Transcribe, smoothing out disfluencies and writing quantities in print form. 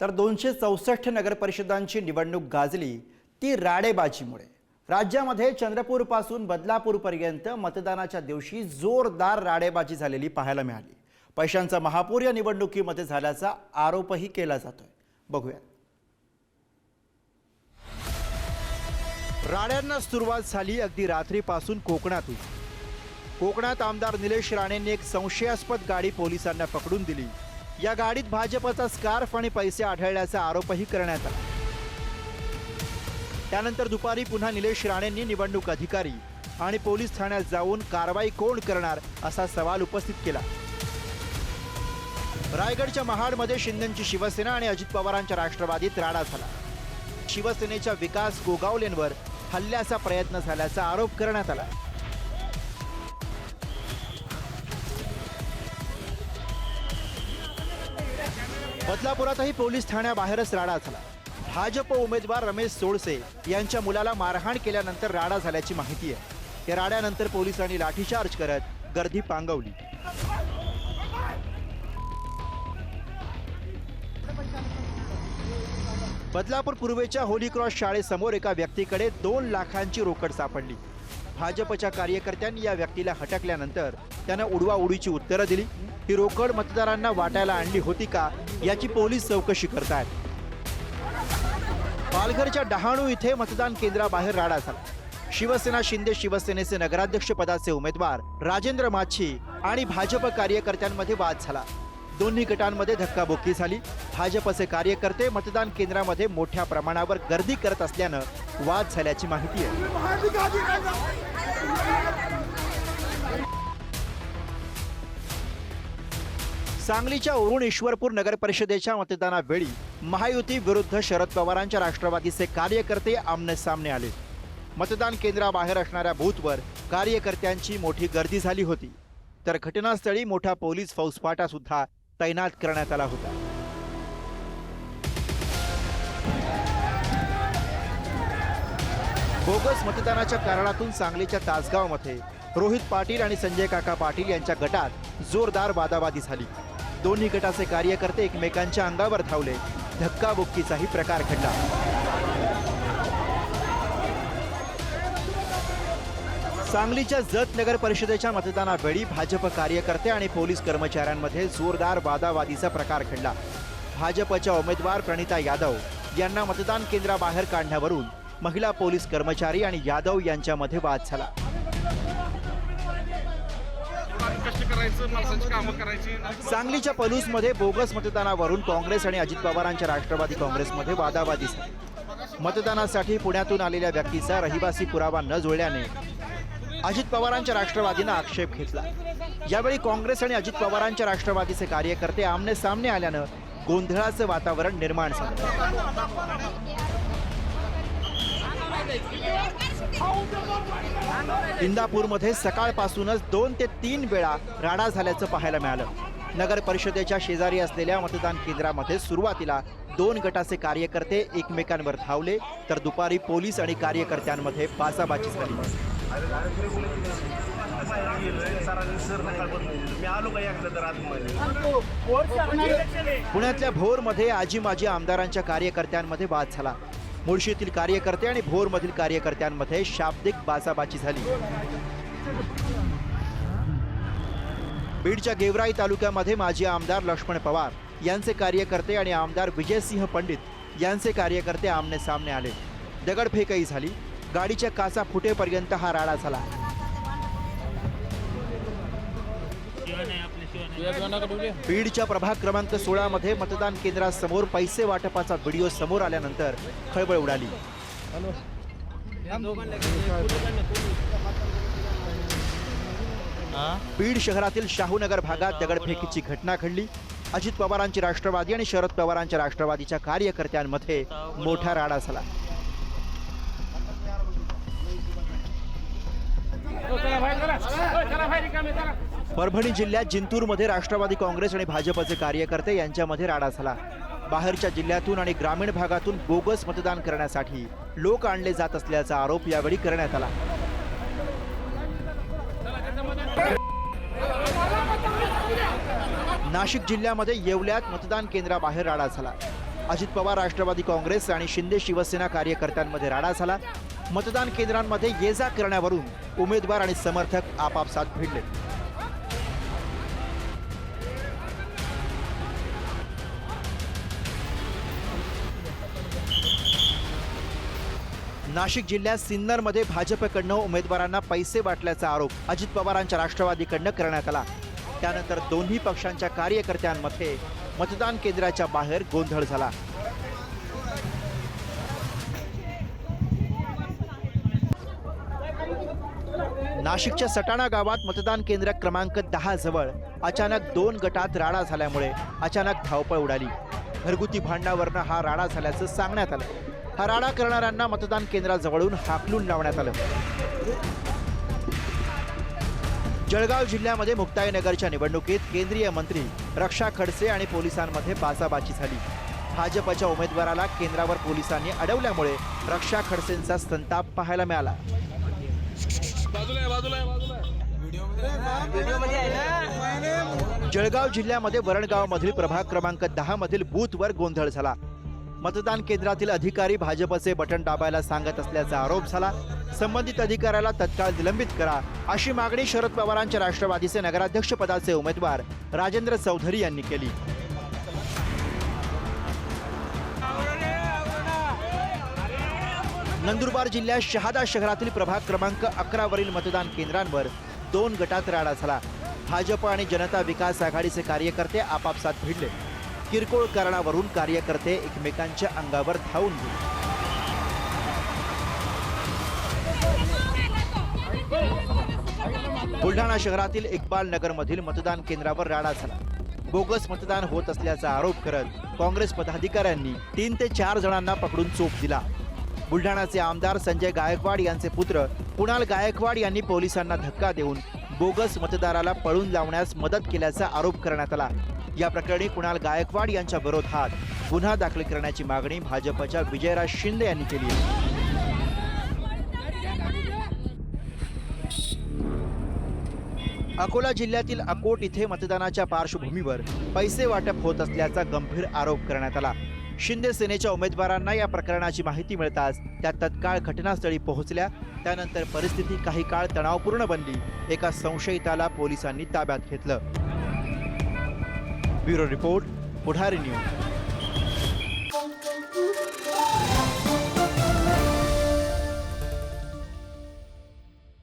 तर 264 नगरपरिषदांची निवडणूक गाजली ती राडेबाजीमुळे। राज्यामध्ये चंद्रपूरपासून बदलापूरपर्यंत मतदानाच्या दिवशी जोरदार राडेबाजी झालेली पाहायला मिळाली। पैशांचा महापूर या निवडणुकीमध्ये झाल्याचा आरोपही केला जातोय। बघूया। राड्यांना सुरुवात झाली अगदी रात्रीपासून कोकणातून। कोकणात आमदार निलेश राणेंनी एक संशयास्पद गाडी पोलिसांना पकडून दिली। या गाडीत भाजपचा स्कार्फ आणि पैसे आढळल्याचा आरोपही करण्यात आला। त्यानंतर दुपारी पुन्हा निलेश राणेंनी निवडणूक अधिकारी आणि पोलीस ठाण्यात जाऊन कारवाई कोण करणार असा सवाल उपस्थित केला। रायगडच्या महाडमध्ये शिंदेंची शिवसेना आणि अजित पवारांच्या राष्ट्रवादीत राडा झाला। शिवसेनेच्या विकास गोगावलेंवर हल्ल्याचा प्रयत्न झाल्याचा आरोप करण्यात आला। बदलापुरातही पोलीस ठाण्याबाहेरच राडा झाला। भाजप उमेदवार रमेश सोळसे यांच्या मुलाला मारहाण केल्यानंतर राडा झाल्याची माहिती आहे। या राड्यानंतर पोलिसांनी लाठीचार्ज करत गर्दी पांगवली। बदलापूर पूर्वेच्या होली क्रॉस शाळेसमोर एका व्यक्तीकडे 2 लाखांची रोकड सापडली। भाजपच्या कार्यकर्त्यांनी या व्यक्तीला हटकल्यानंतर त्यानं उडवाउडीची उत्तरं दिली। ही रोकड मतदारांना वाटायला आणली होती का याची पोलीस चौकशी करतायत। पालघरच्या डहाणू इथे मतदान केंद्राबाहेर राडा झाला। शिवसेना शिंदे शिवसेनेचे नगराध्यक्ष पदाचे उमेदवार राजेंद्र माछी आणि भाजप कार्यकर्त्यांमध्ये वाद झाला। दोन्ही गटांमध्ये धक्काबुक्की झाली। भाजपचे कार्यकर्ते मतदान केंद्रामध्ये मोठ्या प्रमाणावर गर्दी करत असल्यानं वाद झाल्याची माहिती आहे। सांगलीच्या उरुण ईश्वरपूर नगर परिषदेच्या मतदानावेळी महायुती विरुद्ध शरद पवारांच्या राष्ट्रवादीचे कार्यकर्ते आमने सामने आले। मतदान केंद्राबाहेर असणाऱ्या बूथवर कार्यकर्त्यांची मोठी गर्दी झाली होती, तर घटनास्थळी मोठा पोलीस फौजफाटा सुद्धा तैनात करण्यात आला होता। बोगस मतदानाच्या कारणातून सांगलीच्या तासगावमध्ये रोहित पाटील आणि संजय काका पाटील यांच्या गटात जोरदार वादावादी झाली। दोन्ही गटाचे कार्यकर्ते एकमेकांच्या अंगावर धावले। धक्काबुक्कीचाही प्रकार घडला। सांगलीच्या जत नगर परिषदेच्या मतदानावेळी भाजप कार्यकर्ते आणि पोलीस कर्मचाऱ्यांमध्ये जोरदार वादावादीचा प्रकार घडला। भाजपच्या उमेदवार प्रणिता यादव यांना मतदान केंद्राबाहेर काढण्यावरून महिला पोलीस कर्मचारी आणि यादव यांच्यामध्ये वाद झाला। सांगलीच्या पलूसमध्ये बोगस मतदानावरून काँग्रेस आणि अजित पवारांच्या राष्ट्रवादी काँग्रेसमध्ये वादावादी झाली। मतदानासाठी पुण्यातून आलेल्या व्यक्तीचा रहिवासी पुरावा न जुळल्याने अजित पवारांच्या राष्ट्रवादीनं आक्षेप घेतला। यावेळी काँग्रेस आणि अजित पवारांच्या राष्ट्रवादीचे कार्यकर्ते आमने सामने आल्यानं गोंधळाचं वातावरण निर्माण झालं। इंदापूरमध्ये सकाळपासूनच 2 ते 3 वेळा राडा झाल्याचं पाहायला मिळालं। नगर परिषदेच्या शेजारी असलेल्या मतदान केंद्रामध्ये सुरुवातीला 2 गटाचे कार्यकर्ते एकमेकांवर धावले, तर दुपारी पोलीस आणि कार्यकर्त्यांमध्ये बाचाबाची झाली। पुण्यातल्या भोरमध्ये आजी माजी आमदारांच्या कार्यकर्त्यांमध्ये वाद झाला। मुळशीतील कार्यकर्ते आणि भोरमधील कार्यकर्त्यांमध्ये शाब्दिक बाचाबाची झाली। बीडच्या गेवराई तालुक्यामध्ये माजी आमदार लक्ष्मण पवार यांचे कार्यकर्ते आणि आमदार विजयसिंह पंडित यांचे कार्यकर्ते आमने सामने आले। दगडफेकही झाली। गाडीच्या काचा फुटेपर्यंत हा राडा झाला। बीडच्या प्रभाग क्रमांक 16 मध्ये मतदान केंद्रासमोर पैसे वाटपाचा व्हिडिओ समोर आल्यानंतर खळबळ उडाली। बीड शहरातील शाहूनगर भागात दगडफेकीची घटना घडली। अजित पवारांची राष्ट्रवादी आणि शरद पवारांच्या राष्ट्रवादीच्या कार्यकर्त्यांमध्ये मोठा राडा झाला। परभणी जिल्ह्यात जिंतूरमध्ये राष्ट्रवादी काँग्रेस आणि भाजपचे कार्यकर्ते यांच्यामध्ये राडा झाला। बाहेरच्या जिल्ह्यातून आणि ग्रामीण भागातून बोगस मतदान करण्यासाठी लोक आणले जात असल्याचा आरोप यावेळी करण्यात आला। नाशिक जिल्ह्यामध्ये येवल्यात मतदान केंद्राबाहेर राडा झाला। अजित पवार राष्ट्रवादी काँग्रेस आणि शिंदे शिवसेना कार्यकर्त्यांमध्ये राडा झाला। मतदान केंद्रांमध्ये ये जा करण्यावरून उमेदवार आणि समर्थक आपापसात भिडले। नाशिक जिल्ह्यात सिन्नरमध्ये भाजपकडनं उमेदवारांना पैसे वाटल्याचा आरोप अजित पवारांच्या राष्ट्रवादीकडनं करण्यात आला। त्यानंतर दोन्ही पक्षांच्या कार्यकर्त्यांमध्ये मतदान केंद्राच्या बाहेर गोंधळ झाला। नाशिकच्या सटाणा गावात मतदान केंद्र क्रमांक 10 जवळ अचानक 2 गटात राडा झाल्यामुळे अचानक धावपळ उडाली। घरगुती भांडणावरनं हा राडा झाल्याचं सांगण्यात आलं। हा राडा करणाऱ्यांना मतदान केंद्राजवळून हाकलून लावण्यात आलं। जळगाव जिल्ह्यामध्ये मुक्ताईनगरच्या निवडणुकीत केंद्रीय मंत्री रक्षा खडसे आणि पोलिसांमध्ये बाचाबाची झाली। भाजपच्या उमेदवाराला केंद्रावर पोलिसांनी अडवल्यामुळे रक्षा खडसेंचा संताप पाहायला मिळाला। जळगाव जिल्ह्यामध्ये वरणगावमधील प्रभाग क्रमांक 10 मधील बूथवर गोंधळ झाला। मतदान केंद्रातील अधिकारी भाजपचे बटन दाबायला सांगत असल्याचा आरोप झाला। संबंधित अधिकाऱ्याला तत्काळ निलंबित करा अशी मागणी शरद पवारांच्या राष्ट्रवादीचे नगराध्यक्ष पदाचे उमेदवार राजेंद्र चौधरी यांनी केली। नंदुरबार जिल्ह्यात शहादा शहरातील प्रभाग क्रमांक 11 वरील मतदान केंद्रांवर 2 गटात राडा झाला। भाजप आणि जनता विकास आघाडीचे कार्यकर्ते आपापसात भिडले। किरकोळ कारणावरून कार्यकर्ते एकमेकांच्या अंगावर धावून गेले। बुलढाणा शहरातील इक्बाल नगरमधील मतदान केंद्रावर राडा झाला। बोगस मतदान होत असल्याचा आरोप करत काँग्रेस पदाधिकाऱ्यांनी 3 ते 4 जणांना पकडून चोप दिला। बुलढाणाचे आमदार संजय गायकवाड यांचे पुत्र कुणाल गायकवाड यांनी पोलिसांना धक्का देऊन बोगस मतदाराला पळून लावण्यास मदत केल्याचा आरोप करण्यात आला। या प्रकरणी कुणाल गायकवाड यांच्या विरोधात गुन्हा दाखल करण्याची मागणी भाजपच्या विजयराज शिंदे यांनी केली आहे। अकोला जिल्ह्यातील अकोट इथे मतदानाच्या पार्श्वभूमीवर पैसे वाटप होत असल्याचा गंभीर आरोप करण्यात आला। शिंदे सेनेच्या उमेदवारांना या प्रकरणाची माहिती मिळताच त्या तत्काळ घटनास्थळी पोहोचल्या। त्यानंतर परिस्थिती काही काळ तणावपूर्ण बनली। एका संशयिताला पोलिसांनी ताब्यात घेतलं। ब्युरो रिपोर्ट, पुढारी न्यूज।